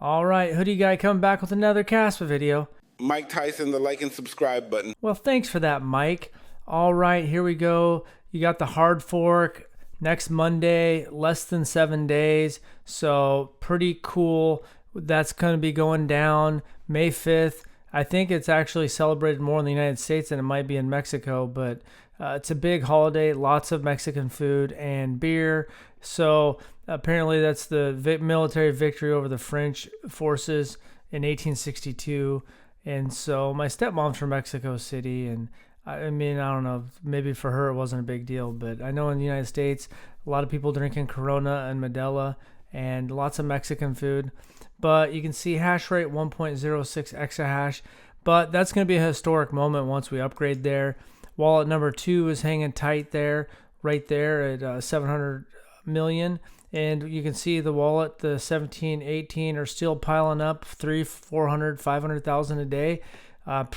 All right, Hoodie Guy coming back with another Kaspa video. Mike Tyson, the like and subscribe button. Well, thanks for that, Mike. All right, here we go. You got the hard fork next Monday, less than 7 days. So pretty cool. That's going to be going down May 5th. I think it's actually celebrated more in the United States than it might be in Mexico, but it's a big holiday, lots of Mexican food and beer. So apparently that's the military victory over the French forces in 1862. And so my stepmom's from Mexico City, and I mean, I don't know, maybe for her it wasn't a big deal, but I know in the United States, a lot of people drinking Corona and Modelo and lots of Mexican food. But you can see hash rate 1.06 exahash, but that's going to be a historic moment once we upgrade there. Wallet number 2 is hanging tight there, right there at 700 million. And you can see the wallet, the 17, 18 are still piling up 300, 400, 500,000 a day. I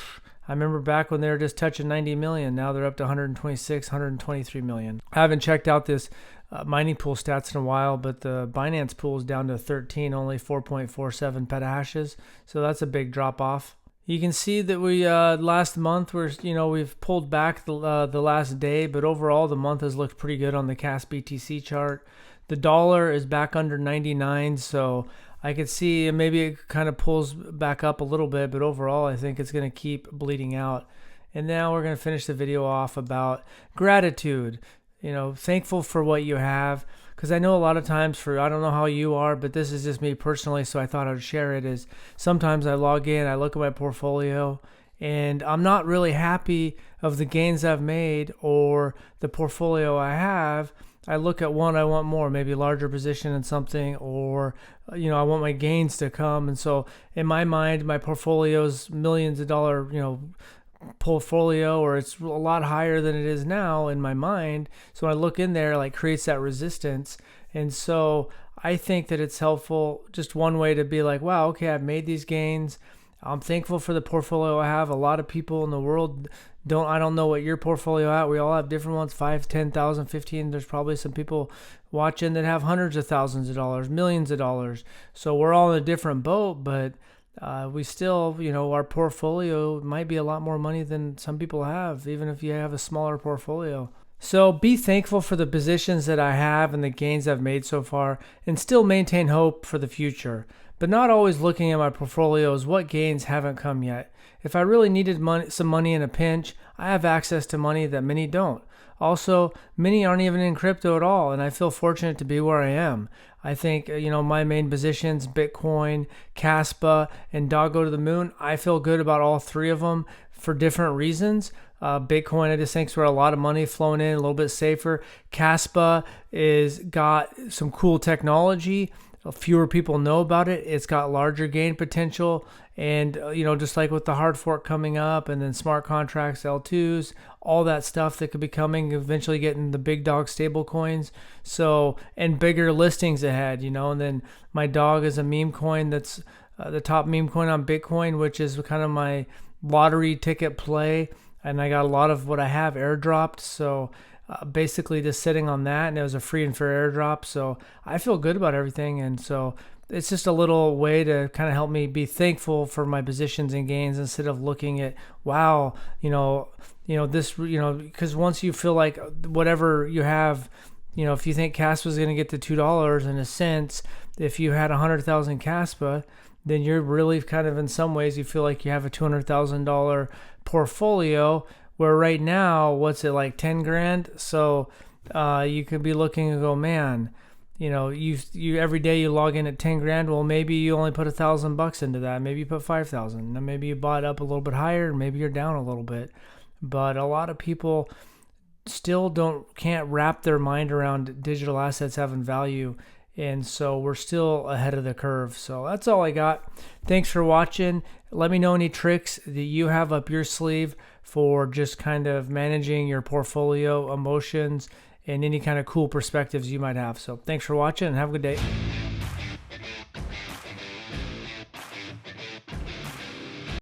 remember back when they were just touching 90 million. Now they're up to 126, 123 million. I haven't checked out this mining pool stats in a while, but the Binance pool is down to 13, only 4.47 petahashes. So that's a big drop off. You can see that we last month we've pulled back the last day, but overall the month has looked pretty good on the Kaspa BTC chart. The dollar is back under 99, so I could see maybe it kind of pulls back up a little bit, but overall I think it's going to keep bleeding out. And now we're going to finish the video off about gratitude. Thankful for what you have, because I know a lot of times I don't know how you are, but this is just me personally, so I thought I'd share it. Is sometimes I log in, I look at my portfolio, and I'm not really happy of the gains I've made or the portfolio I have. I look at one, I want more, maybe a larger position in something, or I want my gains to come. And so in my mind, my portfolio's millions of dollar, portfolio, or it's a lot higher than it is now in my mind. So when I look in there, like, creates that resistance. And so I think that it's helpful, just one way to be like, wow, okay, I've made these gains. I'm thankful for the portfolio I have. A lot of people in the world I don't know what your portfolio at. We all have different ones, 5, 10,000, 15. There's probably some people watching that have hundreds of thousands of dollars, millions of dollars. So we're all in a different boat, but we still, our portfolio might be a lot more money than some people have, even if you have a smaller portfolio. So be thankful for the positions that I have and the gains I've made so far, and still maintain hope for the future, but not always looking at my portfolio as what gains haven't come yet. If I really needed some money in a pinch, I have access to money that many don't. Also, many aren't even in crypto at all, and I feel fortunate to be where I am. I think, my main positions, Bitcoin, Kaspa, and Doggo to the Moon, I feel good about all three of them for different reasons. Bitcoin, I just think, is where a lot of money flowing in, a little bit safer. Kaspa is got some cool technology. Fewer people know about it. It's got larger gain potential. And, just like with the hard fork coming up, and then smart contracts, L2s, all that stuff that could be coming, eventually getting the big dog stable coins. So, and bigger listings ahead, and then my dog is a meme coin that's the top meme coin on Bitcoin, which is kind of my lottery ticket play. And I got a lot of what I have airdropped. So basically just sitting on that, and it was a free and fair airdrop. So I feel good about everything. And so it's just a little way to kind of help me be thankful for my positions and gains, instead of looking at, wow, this, because once you feel like whatever you have, if you think Kaspa is going to get to $2 in a sense, if you had 100,000 Kaspa, then you're really kind of, in some ways, you feel like you have a $200,000 portfolio, where right now, what's it, like 10 grand? So you could be looking and go, man, you every day you log in at 10 grand. Well, maybe you only put $1,000 into that. Maybe you put 5,000. And maybe you bought up a little bit higher, and maybe you're down a little bit. But a lot of people still can't wrap their mind around digital assets having value. And so we're still ahead of the curve. So that's all I got. Thanks for watching. Let me know any tricks that you have up your sleeve for just kind of managing your portfolio, emotions, and any kind of cool perspectives you might have. So thanks for watching, and have a good day.